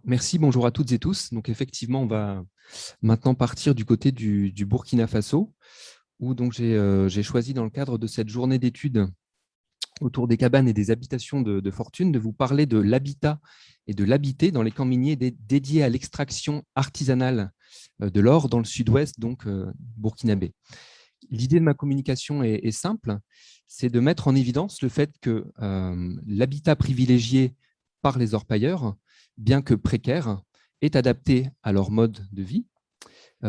Merci, bonjour à toutes et tous. Donc effectivement, on va maintenant partir du côté du Burkina Faso, où donc j'ai choisi dans le cadre de cette journée d'études autour des cabanes et des habitations de fortune de vous parler de l'habitat et de l'habiter dans les camps miniers dédiés à l'extraction artisanale de l'or dans le sud-ouest, donc burkinabé. L'idée de ma communication est simple, c'est de mettre en évidence le fait que l'habitat privilégié par les orpailleurs, bien que précaire, est adapté à leur mode de vie,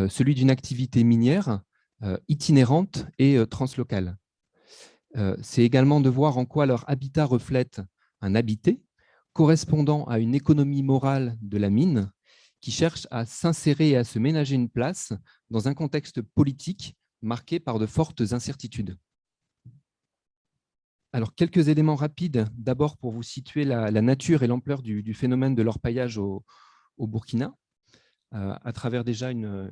celui d'une activité minière itinérante et translocale. C'est également de voir en quoi leur habitat reflète un habité correspondant à une économie morale de la mine qui cherche à s'insérer et à se ménager une place dans un contexte politique marqué par de fortes incertitudes. Alors, quelques éléments rapides, d'abord pour vous situer la nature et l'ampleur du phénomène de l'orpaillage au Burkina, à travers déjà une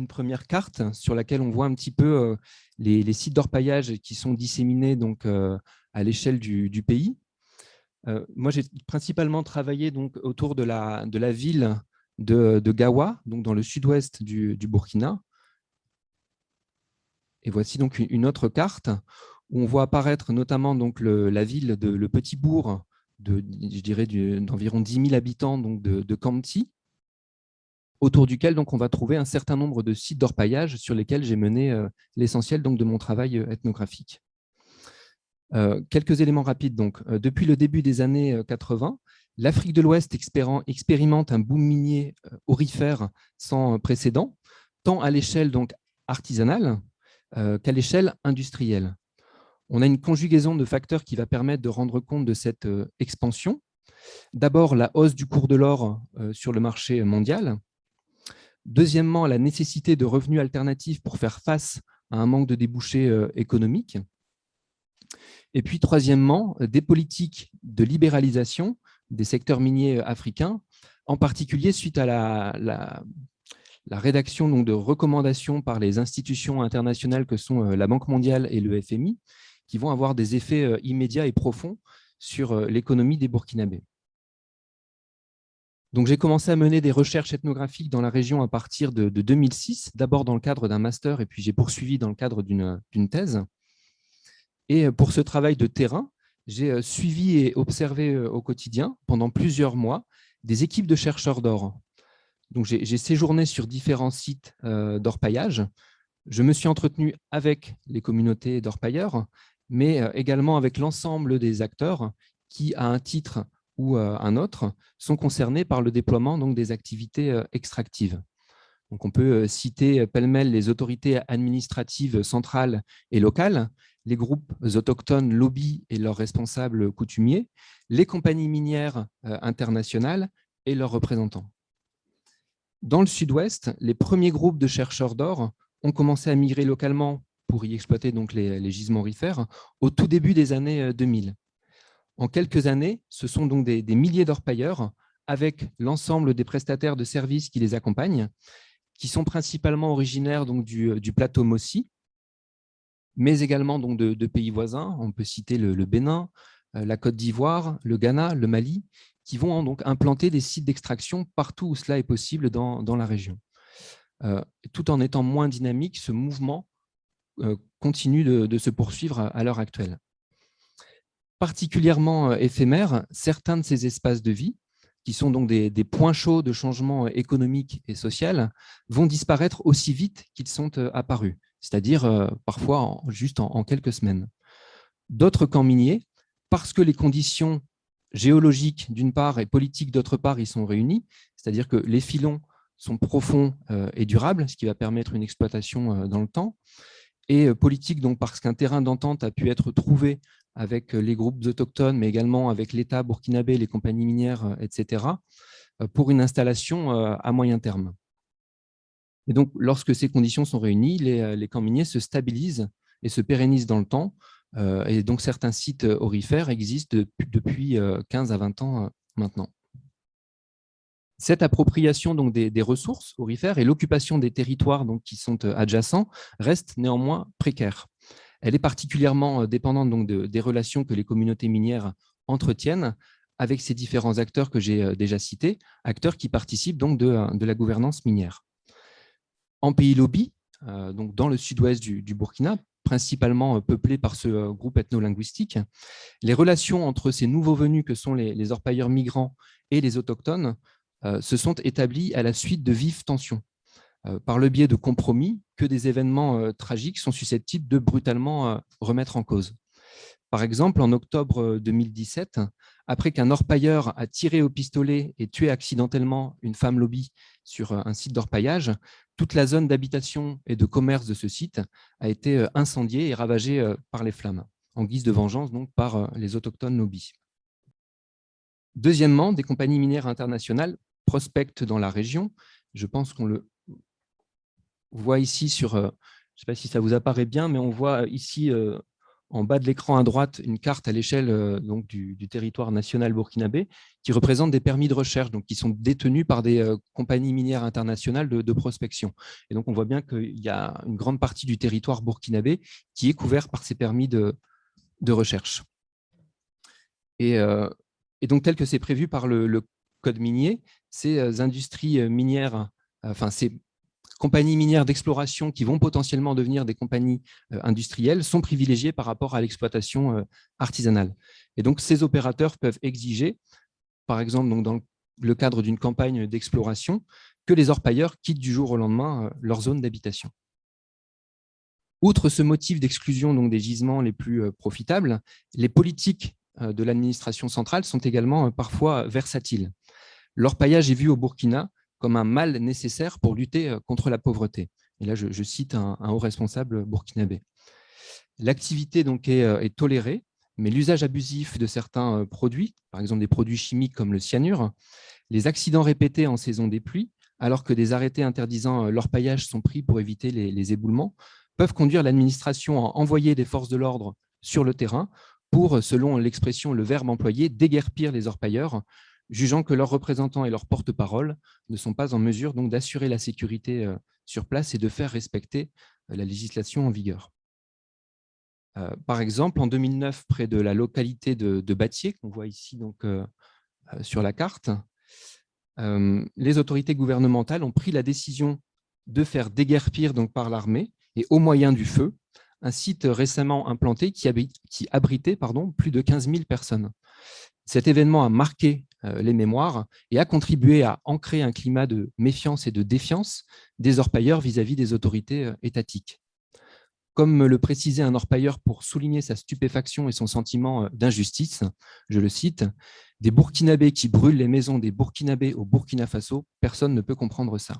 première carte sur laquelle on voit un petit peu les sites d'orpaillage qui sont disséminés donc, à l'échelle du pays. Moi, j'ai principalement travaillé donc, autour de la ville de Gawa, donc dans le sud-ouest du Burkina. Et voici donc une autre carte où on voit apparaître notamment donc la ville de le petit bourg je dirais d'environ 10 000 habitants donc de Kamti, autour duquel donc on va trouver un certain nombre de sites d'orpaillage sur lesquels j'ai mené l'essentiel donc de mon travail ethnographique. Quelques éléments rapides. Donc, depuis le début des années 80, l'Afrique de l'Ouest expérimente un boom minier aurifère sans précédent, tant à l'échelle donc artisanale qu'à l'échelle industrielle. On a une conjugaison de facteurs qui va permettre de rendre compte de cette expansion. D'abord, la hausse du cours de l'or sur le marché mondial. Deuxièmement, la nécessité de revenus alternatifs pour faire face à un manque de débouchés économiques. Et puis, troisièmement, des politiques de libéralisation des secteurs miniers africains, en particulier suite à la rédaction donc, de recommandations par les institutions internationales que sont la Banque mondiale et le FMI, qui vont avoir des effets immédiats et profonds sur l'économie des Burkinabés. Donc, j'ai commencé à mener des recherches ethnographiques dans la région à partir de 2006, d'abord dans le cadre d'un master, et puis j'ai poursuivi dans le cadre d'une thèse. Et pour ce travail de terrain, j'ai suivi et observé au quotidien, pendant plusieurs mois, des équipes de chercheurs d'or. Donc, j'ai séjourné sur différents sites d'orpaillage. Je me suis entretenu avec les communautés d'orpailleurs, mais également avec l'ensemble des acteurs qui, à un titre ou un autre, sont concernés par le déploiement donc, des activités extractives. Donc, on peut citer pêle-mêle les autorités administratives centrales et locales, les groupes autochtones lobby et leurs responsables coutumiers, les compagnies minières internationales et leurs représentants. Dans le sud-ouest, les premiers groupes de chercheurs d'or ont commencé à migrer localement pour y exploiter donc les gisements aurifères au tout début des années 2000. En quelques années, ce sont donc des milliers d'orpailleurs avec l'ensemble des prestataires de services qui les accompagnent, qui sont principalement originaires donc, du plateau Mossi, mais également donc, de pays voisins. On peut citer le Bénin, la Côte d'Ivoire, le Ghana, le Mali, qui vont donc implanter des sites d'extraction partout où cela est possible dans la région. Tout en étant moins dynamique, ce mouvement continue de se poursuivre à l'heure actuelle. Particulièrement éphémères, certains de ces espaces de vie, qui sont donc des points chauds de changement économique et social, vont disparaître aussi vite qu'ils sont apparus, c'est-à-dire parfois juste en quelques semaines. D'autres camps miniers, parce que les conditions géologiques d'une part et politiques d'autre part y sont réunies, c'est-à-dire que les filons sont profonds et durables, ce qui va permettre une exploitation dans le temps, et politique donc parce qu'un terrain d'entente a pu être trouvé avec les groupes autochtones, mais également avec l'État burkinabé, les compagnies minières, etc., pour une installation à moyen terme. Et donc, lorsque ces conditions sont réunies, les camps miniers se stabilisent et se pérennisent dans le temps. Et donc, certains sites aurifères existent depuis 15 à 20 ans maintenant. Cette appropriation donc, des ressources aurifères et l'occupation des territoires donc, qui sont adjacents reste néanmoins précaire. Elle est particulièrement dépendante donc, des relations que les communautés minières entretiennent avec ces différents acteurs que j'ai déjà cités, acteurs qui participent donc de la gouvernance minière. En pays Lobi, donc dans le sud-ouest du Burkina, principalement peuplé par ce groupe ethno-linguistique, les relations entre ces nouveaux venus que sont les orpailleurs migrants et les autochtones se sont établies à la suite de vives tensions, par le biais de compromis que des événements tragiques sont susceptibles de brutalement remettre en cause. Par exemple, en octobre 2017, après qu'un orpailleur a tiré au pistolet et tué accidentellement une femme Lobi sur un site d'orpaillage, toute la zone d'habitation et de commerce de ce site a été incendiée et ravagée par les flammes, en guise de vengeance donc par les autochtones Lobi. Deuxièmement, des compagnies minières internationales prospectent dans la région. Je pense qu'on le voit ici sur, je ne sais pas si ça vous apparaît bien, mais on voit ici en bas de l'écran à droite une carte à l'échelle donc du territoire national burkinabé qui représente des permis de recherche donc, qui sont détenus par des compagnies minières internationales de prospection. Et donc on voit bien qu'il y a une grande partie du territoire burkinabé qui est couvert par ces permis de recherche. Et donc tel que c'est prévu par le code minier, ces industries minières, enfin ces compagnies minières d'exploration qui vont potentiellement devenir des compagnies industrielles sont privilégiées par rapport à l'exploitation artisanale. Et donc, ces opérateurs peuvent exiger, par exemple donc dans le cadre d'une campagne d'exploration, que les orpailleurs quittent du jour au lendemain leur zone d'habitation. Outre ce motif d'exclusion des gisements les plus profitables, les politiques de l'administration centrale sont également parfois versatiles. L'orpaillage est vu au Burkina comme un mal nécessaire pour lutter contre la pauvreté. Et là, je cite un haut responsable burkinabé. L'activité donc est tolérée, mais l'usage abusif de certains produits, par exemple des produits chimiques comme le cyanure, les accidents répétés en saison des pluies, alors que des arrêtés interdisant l'orpaillage sont pris pour éviter les éboulements, peuvent conduire l'administration à envoyer des forces de l'ordre sur le terrain pour, selon l'expression, le verbe employé, déguerpir les orpailleurs, jugeant que leurs représentants et leurs porte-parole ne sont pas en mesure d'assurer la sécurité sur place et de faire respecter la législation en vigueur. Par exemple, en 2009, près de la localité de Batié, qu'on voit ici donc, sur la carte, les autorités gouvernementales ont pris la décision de faire déguerpir donc, par l'armée et au moyen du feu un site récemment implanté qui abritait plus de 15 000 personnes. Cet événement a marqué les mémoires et a contribué à ancrer un climat de méfiance et de défiance des orpailleurs vis-à-vis des autorités étatiques. Comme me le précisait un orpailleur pour souligner sa stupéfaction et son sentiment d'injustice, je le cite, « Des Burkinabés qui brûlent les maisons des Burkinabés au Burkina Faso, personne ne peut comprendre ça. »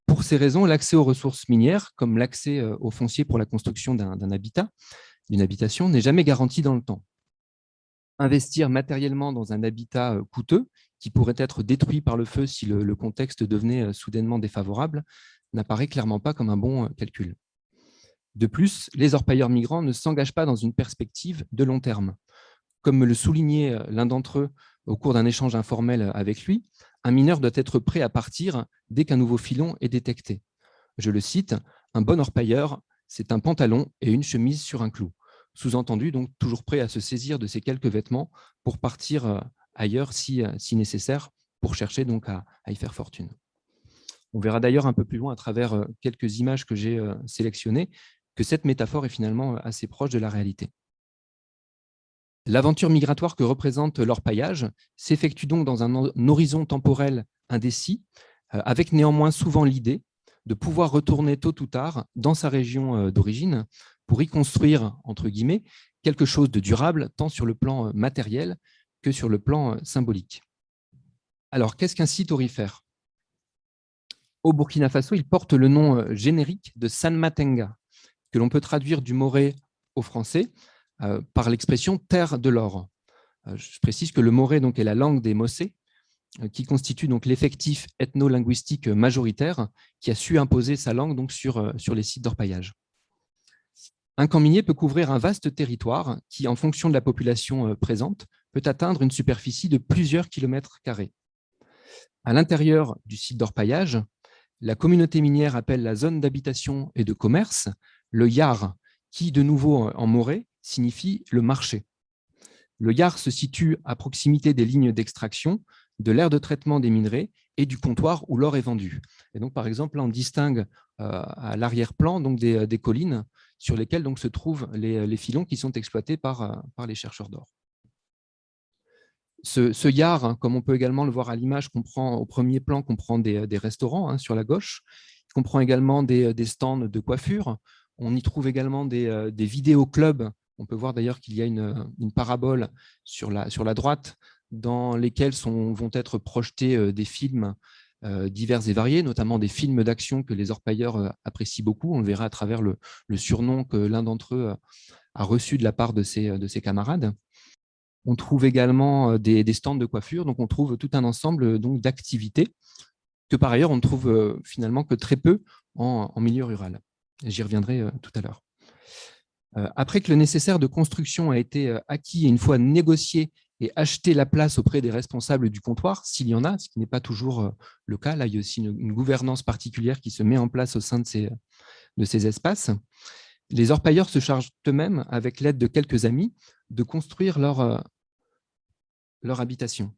Pour ces raisons, l'accès aux ressources minières, comme l'accès au foncier pour la construction d'un habitat, d'une habitation, n'est jamais garanti dans le temps. Investir matériellement dans un habitat coûteux, qui pourrait être détruit par le feu si le contexte devenait soudainement défavorable, n'apparaît clairement pas comme un bon calcul. De plus, les orpailleurs migrants ne s'engagent pas dans une perspective de long terme. Comme me le soulignait l'un d'entre eux au cours d'un échange informel avec lui, un mineur doit être prêt à partir dès qu'un nouveau filon est détecté. Je le cite, « Un bon orpailleur, c'est un pantalon et une chemise sur un clou ». Sous-entendu, donc toujours prêt à se saisir de ces quelques vêtements pour partir ailleurs si nécessaire, pour chercher donc à y faire fortune. On verra d'ailleurs un peu plus loin à travers quelques images que j'ai sélectionnées que cette métaphore est finalement assez proche de la réalité. L'aventure migratoire que représente l'orpaillage s'effectue donc dans un horizon temporel indécis, avec néanmoins souvent l'idée de pouvoir retourner tôt ou tard dans sa région d'origine pour y construire, entre guillemets, quelque chose de durable, tant sur le plan matériel que sur le plan symbolique. Alors, qu'est-ce qu'un site aurifère ? Au Burkina Faso, il porte le nom générique de Sanmatenga, que l'on peut traduire du moré au français par l'expression « terre de l'or ». Je précise que le moré donc, est la langue des Mossé, qui constitue donc l'effectif ethno-linguistique majoritaire qui a su imposer sa langue donc, sur les sites d'orpaillage. Un camp minier peut couvrir un vaste territoire qui, en fonction de la population présente, peut atteindre une superficie de plusieurs kilomètres carrés. À l'intérieur du site d'orpaillage, la communauté minière appelle la zone d'habitation et de commerce le yar, qui, de nouveau en moré, signifie le marché. Le yard se situe à proximité des lignes d'extraction, de l'aire de traitement des minerais et du comptoir où l'or est vendu. Et donc, par exemple, là, on distingue à l'arrière-plan donc des collines sur lesquelles donc, se trouvent les filons qui sont exploités par les chercheurs d'or. Ce yard, hein, comme on peut également le voir à l'image, au premier plan, comprend des restaurants hein, sur la gauche. Il comprend également des stands de coiffure. On y trouve également des vidéoclubs. On peut voir d'ailleurs qu'il y a une parabole sur la droite dans lesquelles vont être projetés des films divers et variés, notamment des films d'action que les orpailleurs apprécient beaucoup. On le verra à travers le surnom que l'un d'entre eux a reçu de la part de ses camarades. On trouve également des stands de coiffure, donc on trouve tout un ensemble d'activités que par ailleurs on ne trouve finalement que très peu en milieu rural. J'y reviendrai tout à l'heure. Après que le nécessaire de construction a été acquis et une fois négocié et acheté la place auprès des responsables du comptoir, s'il y en a, ce qui n'est pas toujours le cas, là il y a aussi une gouvernance particulière qui se met en place au sein de ces espaces. Les orpailleurs se chargent eux-mêmes, avec l'aide de quelques amis, de construire leur habitation.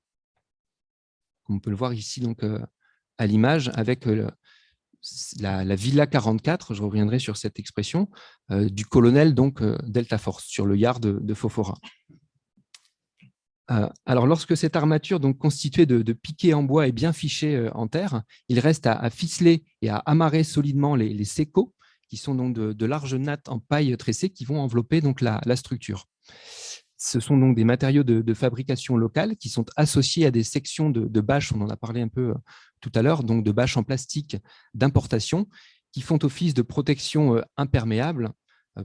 Comme on peut le voir ici donc, à l'image, avec la Villa 44, je reviendrai sur cette expression, du colonel donc, Delta Force, sur le yard de Fofora. Alors, lorsque cette armature, donc, constituée de piquets en bois, est bien fichée en terre, il reste à ficeler et à amarrer solidement les sécos, qui sont donc de larges nattes en paille tressée qui vont envelopper donc, la structure. Ce sont donc des matériaux de fabrication locale qui sont associés à des sections de bâches, on en a parlé un peu tout à l'heure, donc de bâches en plastique d'importation qui font office de protection imperméable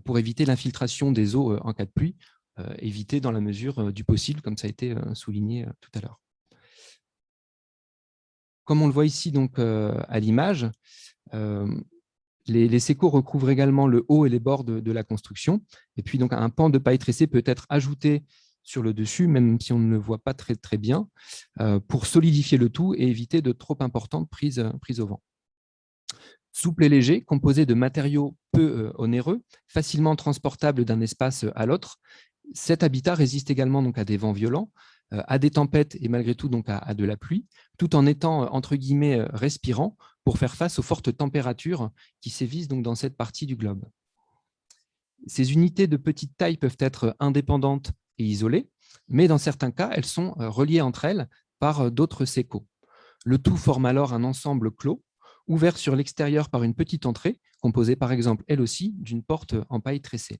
pour éviter l'infiltration des eaux en cas de pluie, éviter dans la mesure du possible, comme ça a été souligné tout à l'heure. Comme on le voit ici donc, à l'image, les sécos recouvrent également le haut et les bords de la construction. Et puis, donc, un pan de paille tressée peut être ajouté sur le dessus, même si on ne le voit pas très, très bien, pour solidifier le tout et éviter de trop importantes prises au vent. Souple et léger, composé de matériaux peu onéreux, facilement transportable d'un espace à l'autre, cet habitat résiste également donc, à des vents violents, à des tempêtes et malgré tout donc, à de la pluie, tout en étant entre guillemets respirant pour faire face aux fortes températures qui sévissent donc, dans cette partie du globe. Ces unités de petite taille peuvent être indépendantes et isolées, mais dans certains cas, elles sont reliées entre elles par d'autres sécos. Le tout forme alors un ensemble clos, ouvert sur l'extérieur par une petite entrée, composée par exemple elle aussi d'une porte en paille tressée.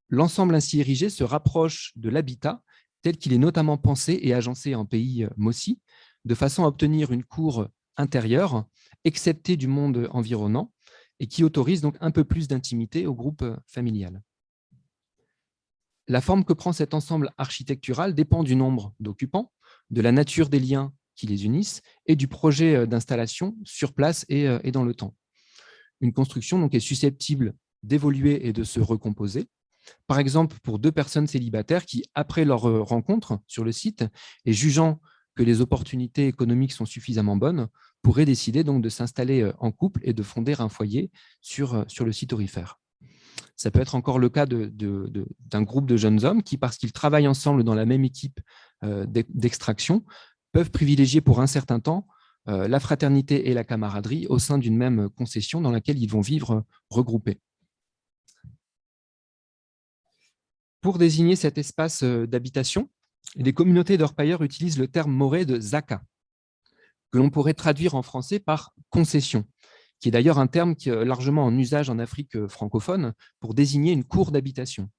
L'ensemble ainsi érigé se rapproche de l'habitat tel qu'il est notamment pensé et agencé en pays Mossi, de façon à obtenir une cour intérieure, exceptée du monde environnant, et qui autorise donc un peu plus d'intimité au groupe familial. La forme que prend cet ensemble architectural dépend du nombre d'occupants, de la nature des liens qui les unissent et du projet d'installation sur place et dans le temps. Une construction donc, est susceptible d'évoluer et de se recomposer. Par exemple, pour deux personnes célibataires qui, après leur rencontre sur le site et jugeant que les opportunités économiques sont suffisamment bonnes, pourraient décider donc de s'installer en couple et de fonder un foyer sur le site aurifère. Ça peut être encore le cas d'un groupe de jeunes hommes qui, parce qu'ils travaillent ensemble dans la même équipe d'extraction, peuvent privilégier pour un certain temps la fraternité et la camaraderie au sein d'une même concession dans laquelle ils vont vivre regroupés. Pour désigner cet espace d'habitation, les communautés d'orpailleurs utilisent le terme moré de zaka, que l'on pourrait traduire en français par concession, qui est d'ailleurs un terme qui est largement en usage en Afrique francophone pour désigner une cour d'habitation.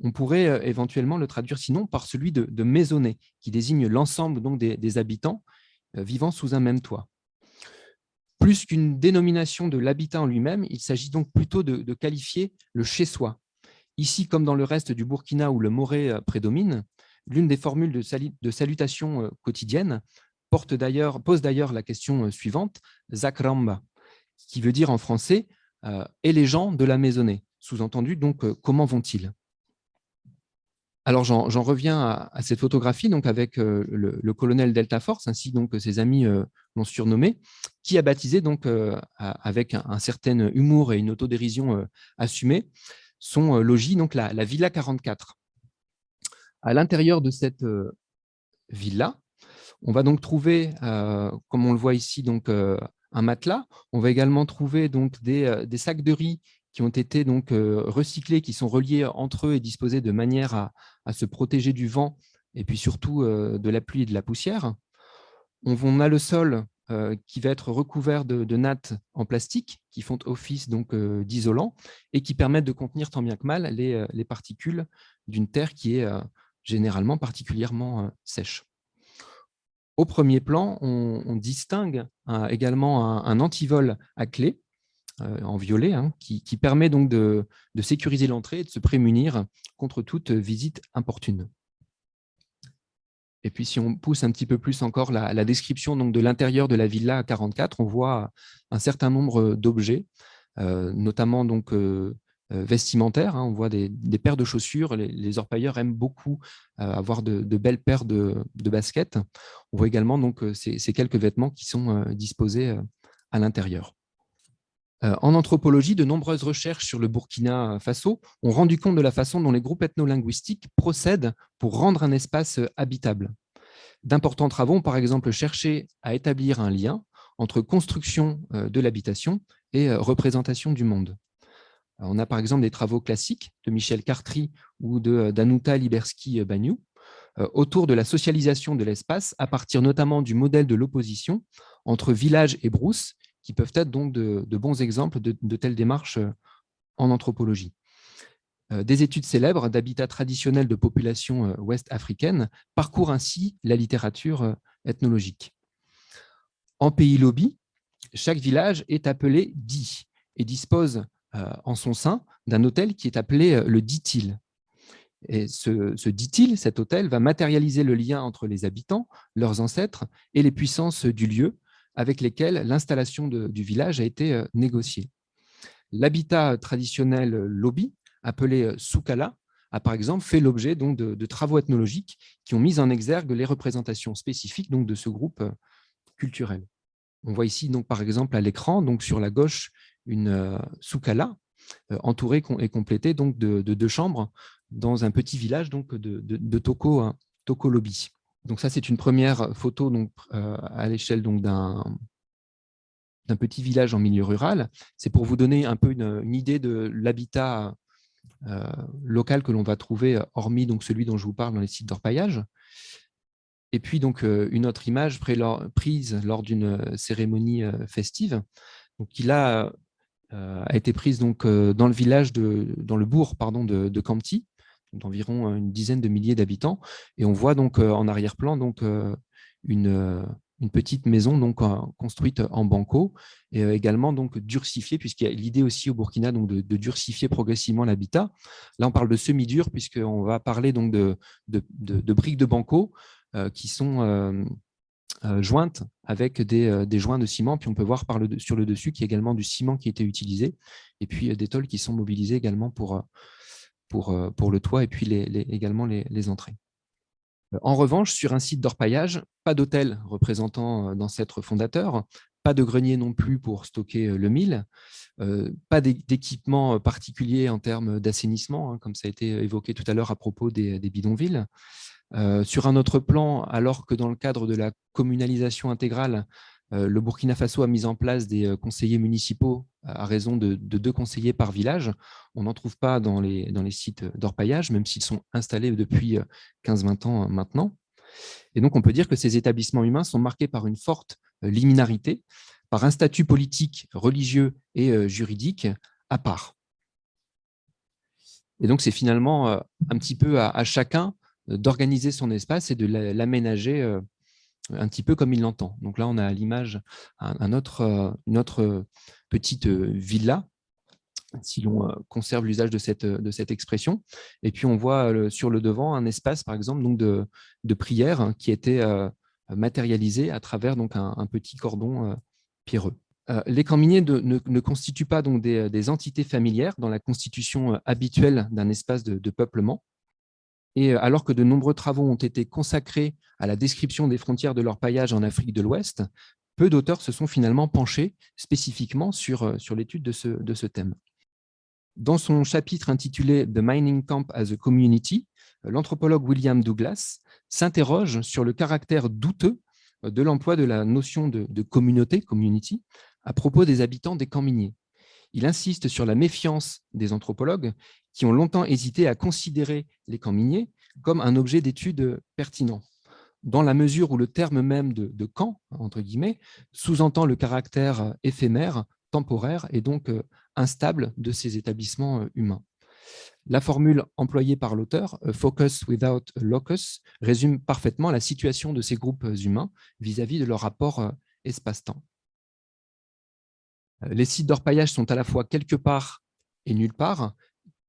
On pourrait éventuellement le traduire sinon par celui de maisonnée, qui désigne l'ensemble donc des habitants vivant sous un même toit. Plus qu'une dénomination de l'habitat en lui-même, il s'agit donc plutôt de qualifier le chez-soi. Ici, comme dans le reste du Burkina où le moré prédomine, l'une des formules de salutation quotidienne pose d'ailleurs la question suivante, Zakramba, qui veut dire en français et les gens de la maisonnée. Sous-entendu, donc, comment vont-ils? Alors, j'en reviens à cette photographie donc avec le colonel Delta Force, ainsi donc que ses amis l'ont surnommé, qui a baptisé donc avec un certain humour et une autodérision assumée son logis, donc la Villa 44. À l'intérieur de cette villa, on va donc trouver, comme on le voit ici, donc, un matelas. On va également trouver donc, des sacs de riz qui ont été donc, recyclés, qui sont reliés entre eux et disposés de manière à se protéger du vent et puis surtout de la pluie et de la poussière. On a le sol qui va être recouvert de nattes en plastique qui font office d'isolant et qui permettent de contenir tant bien que mal les particules d'une terre qui est généralement particulièrement sèche. Au premier plan, on distingue également un antivol à clé en violet qui permet donc de sécuriser l'entrée et de se prémunir contre toute visite importune. Et puis, si on pousse un petit peu plus encore la description donc, de l'intérieur de la villa 44, on voit un certain nombre d'objets, notamment donc, vestimentaires. On voit des paires de chaussures. Les orpailleurs aiment beaucoup avoir de belles paires de baskets. On voit également donc, ces quelques vêtements qui sont disposés à l'intérieur. En anthropologie, de nombreuses recherches sur le Burkina Faso ont rendu compte de la façon dont les groupes ethno-linguistiques procèdent pour rendre un espace habitable. D'importants travaux ont par exemple cherché à établir un lien entre construction de l'habitation et représentation du monde. On a par exemple des travaux classiques de Michel Cartry ou d'Anuta Liberski-Baniou autour de la socialisation de l'espace à partir notamment du modèle de l'opposition entre village et brousse, qui peuvent être donc de bons exemples de telles démarches en anthropologie. Des études célèbres d'habitats traditionnels de populations ouest-africaines parcourent ainsi la littérature ethnologique. En pays Lobi, chaque village est appelé Di et dispose en son sein d'un hôtel qui est appelé le Ditil. Et ce Ditil, cet hôtel, va matérialiser le lien entre les habitants, leurs ancêtres et les puissances du lieu avec lesquelles l'installation du village a été négociée. L'habitat traditionnel Lobi, appelé Soukala, a par exemple fait l'objet de travaux ethnologiques qui ont mis en exergue les représentations spécifiques de ce groupe culturel. On voit ici donc, par exemple à l'écran, sur la gauche, une Soukala entourée et complétée donc, de 2 chambres dans un petit village de Toko Lobi. Donc ça, c'est une première photo à l'échelle d'un petit village en milieu rural. C'est pour vous donner un peu une idée de l'habitat local que l'on va trouver, hormis celui dont je vous parle dans les sites d'orpaillage. Et puis une autre image prise lors d'une cérémonie festive, qui a été prise dans le village, dans le bourg de Kamti, d'environ une dizaine de milliers d'habitants. Et on voit en arrière-plan une petite maison construite en banco et également durcifiée, puisqu'il y a l'idée aussi au Burkina de durcifier progressivement l'habitat. Là, on parle de semi-dur, puisqu'on va parler de briques de banco qui sont jointes avec des joints de ciment. Puis on peut voir sur le dessus qu'il y a également du ciment qui a été utilisé et puis des tôles qui sont mobilisées également pour le toit et puis également les entrées. En revanche, sur un site d'orpaillage, pas d'hôtel représentant d'ancêtres fondateurs, pas de grenier non plus pour stocker le mil, pas d'équipement particulier en termes d'assainissement, comme ça a été évoqué tout à l'heure à propos des bidonvilles. Sur un autre plan, alors que dans le cadre de la communalisation intégrale, le Burkina Faso a mis en place des conseillers municipaux à raison de 2 conseillers par village. On n'en trouve pas dans les sites d'orpaillage, même s'ils sont installés depuis 15-20 ans maintenant. Et donc, on peut dire que ces établissements humains sont marqués par une forte liminarité, par un statut politique, religieux et juridique à part. Et donc, c'est finalement un petit peu à chacun d'organiser son espace et de l'aménager un petit peu comme il l'entend. Donc là, on a à l'image une autre petite villa, si l'on conserve l'usage de cette expression. Et puis, on voit sur le devant un espace, par exemple, de prière qui était matérialisé à travers un petit cordon pierreux. Les camps miniers ne constituent pas des entités familières dans la constitution habituelle d'un espace de peuplement. Et alors que de nombreux travaux ont été consacrés à la description des frontières de l'orpaillage en Afrique de l'Ouest, peu d'auteurs se sont finalement penchés spécifiquement sur l'étude de ce thème. Dans son chapitre intitulé « The Mining Camp as a Community », l'anthropologue William Douglas s'interroge sur le caractère douteux de l'emploi de la notion de communauté, community, à propos des habitants des camps miniers. Il insiste sur la méfiance des anthropologues qui ont longtemps hésité à considérer les camps miniers comme un objet d'étude pertinent, dans la mesure où le terme même de camp, entre guillemets, sous-entend le caractère éphémère, temporaire et donc instable de ces établissements humains. La formule employée par l'auteur, focus without a locus, résume parfaitement la situation de ces groupes humains vis-à-vis de leur rapport espace-temps. Les sites d'orpaillage sont à la fois quelque part et nulle part.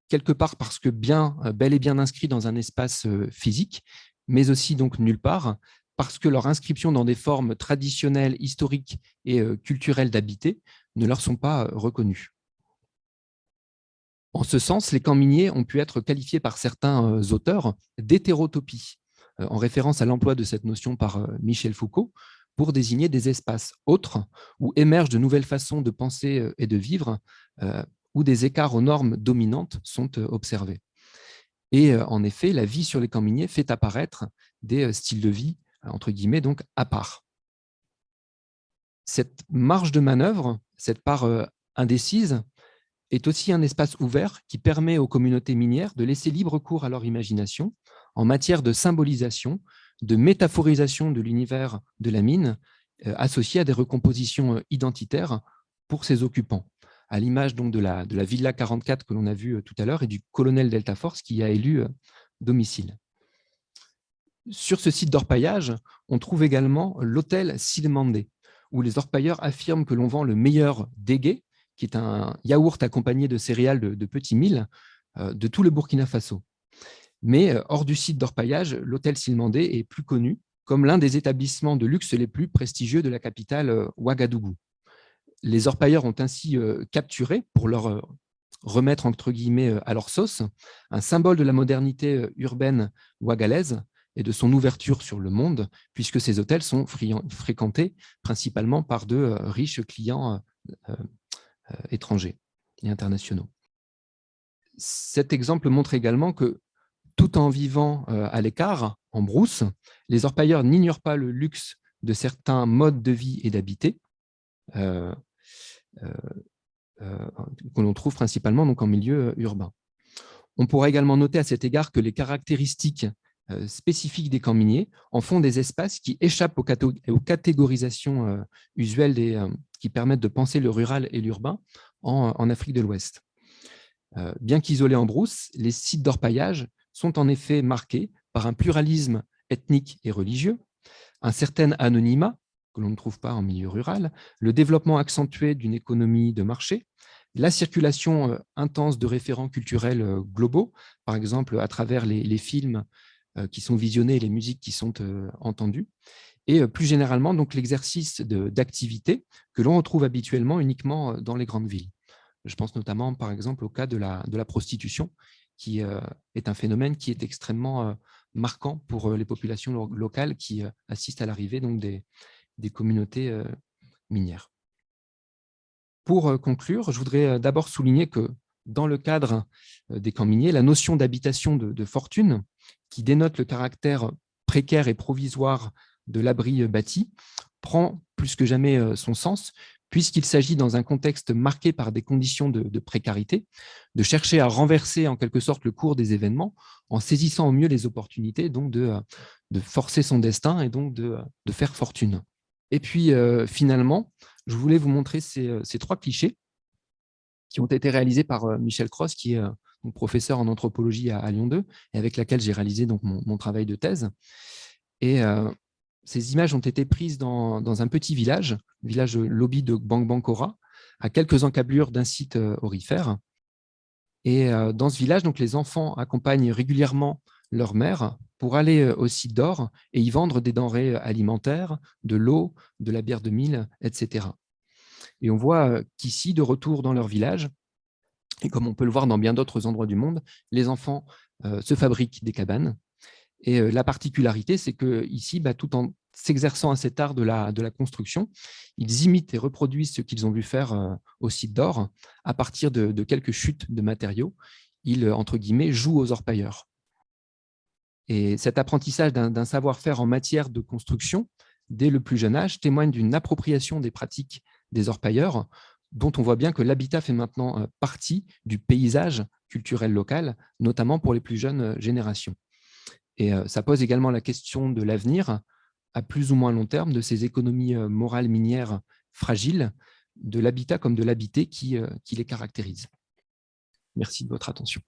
Quelque part parce que bel et bien inscrits dans un espace physique, mais aussi donc nulle part parce que leur inscription dans des formes traditionnelles, historiques et culturelles d'habiter ne leur sont pas reconnues. En ce sens, les camps miniers ont pu être qualifiés par certains auteurs d'hétérotopies, en référence à l'emploi de cette notion par Michel Foucault, pour désigner des espaces autres où émergent de nouvelles façons de penser et de vivre, où des écarts aux normes dominantes sont observés. Et en effet, la vie sur les camps miniers fait apparaître des styles de vie, entre guillemets, donc à part. Cette marge de manœuvre, cette part indécise, est aussi un espace ouvert qui permet aux communautés minières de laisser libre cours à leur imagination en matière de symbolisation, de métaphorisation de l'univers de la mine, associé à des recompositions identitaires pour ses occupants, à l'image donc de la Villa 44 que l'on a vue tout à l'heure et du colonel Delta Force qui a élu domicile. Sur ce site d'orpaillage, on trouve également l'hôtel Silmandé, où les orpailleurs affirment que l'on vend le meilleur dégué, qui est un yaourt accompagné de céréales de petits milles, de tout le Burkina Faso. Mais hors du site d'orpaillage, l'hôtel Silmandé est plus connu comme l'un des établissements de luxe les plus prestigieux de la capitale Ouagadougou. Les orpailleurs ont ainsi capturé, pour leur remettre entre guillemets à leur sauce, un symbole de la modernité urbaine ouagalaise et de son ouverture sur le monde, puisque ces hôtels sont fréquentés principalement par de riches clients étrangers et internationaux. Cet exemple montre également que, tout en vivant à l'écart, en brousse, les orpailleurs n'ignorent pas le luxe de certains modes de vie et d'habiter, euh, que l'on trouve principalement donc, en milieu urbain. On pourra également noter à cet égard que les caractéristiques spécifiques des camps miniers en font des espaces qui échappent aux catégorisations usuelles qui permettent de penser le rural et l'urbain en Afrique de l'Ouest. Bien qu'isolés en brousse, les sites d'orpaillage sont en effet marqués par un pluralisme ethnique et religieux, un certain anonymat que l'on ne trouve pas en milieu rural, le développement accentué d'une économie de marché, la circulation intense de référents culturels globaux, par exemple à travers les films qui sont visionnés et les musiques qui sont entendues, et plus généralement donc l'exercice d'activités que l'on retrouve habituellement uniquement dans les grandes villes. Je pense notamment, par exemple, au cas de la prostitution, qui est un phénomène qui est extrêmement marquant pour les populations locales qui assistent à l'arrivée des communautés minières. Pour conclure, je voudrais d'abord souligner que dans le cadre des camps miniers, la notion d'habitation de fortune, qui dénote le caractère précaire et provisoire de l'abri bâti, prend plus que jamais son sens, puisqu'il s'agit, dans un contexte marqué par des conditions de précarité, de chercher à renverser en quelque sorte le cours des événements en saisissant au mieux les opportunités, donc de forcer son destin et donc de faire fortune. Et puis finalement, je voulais vous montrer ces trois clichés qui ont été réalisés par Michel Cross, qui est professeur en anthropologie à Lyon 2, et avec laquelle j'ai réalisé donc mon travail de thèse. Et ces images ont été prises dans un petit village Lobi de Bangbankora, à quelques encablures d'un site aurifère. Et dans ce village, donc, les enfants accompagnent régulièrement leur mère pour aller au site d'or et y vendre des denrées alimentaires, de l'eau, de la bière de mil, etc. Et on voit qu'ici, de retour dans leur village, et comme on peut le voir dans bien d'autres endroits du monde, les enfants se fabriquent des cabanes. Et la particularité, c'est qu'ici, tout en s'exerçant à cet art de la construction, ils imitent et reproduisent ce qu'ils ont vu faire au site d'or à partir de quelques chutes de matériaux. Ils, entre guillemets, jouent aux orpailleurs. Et cet apprentissage d'un savoir-faire en matière de construction, dès le plus jeune âge, témoigne d'une appropriation des pratiques des orpailleurs, dont on voit bien que l'habitat fait maintenant partie du paysage culturel local, notamment pour les plus jeunes générations. Et ça pose également la question de l'avenir, à plus ou moins long terme, de ces économies morales minières fragiles, de l'habitat comme de l'habité qui les caractérise. Merci de votre attention.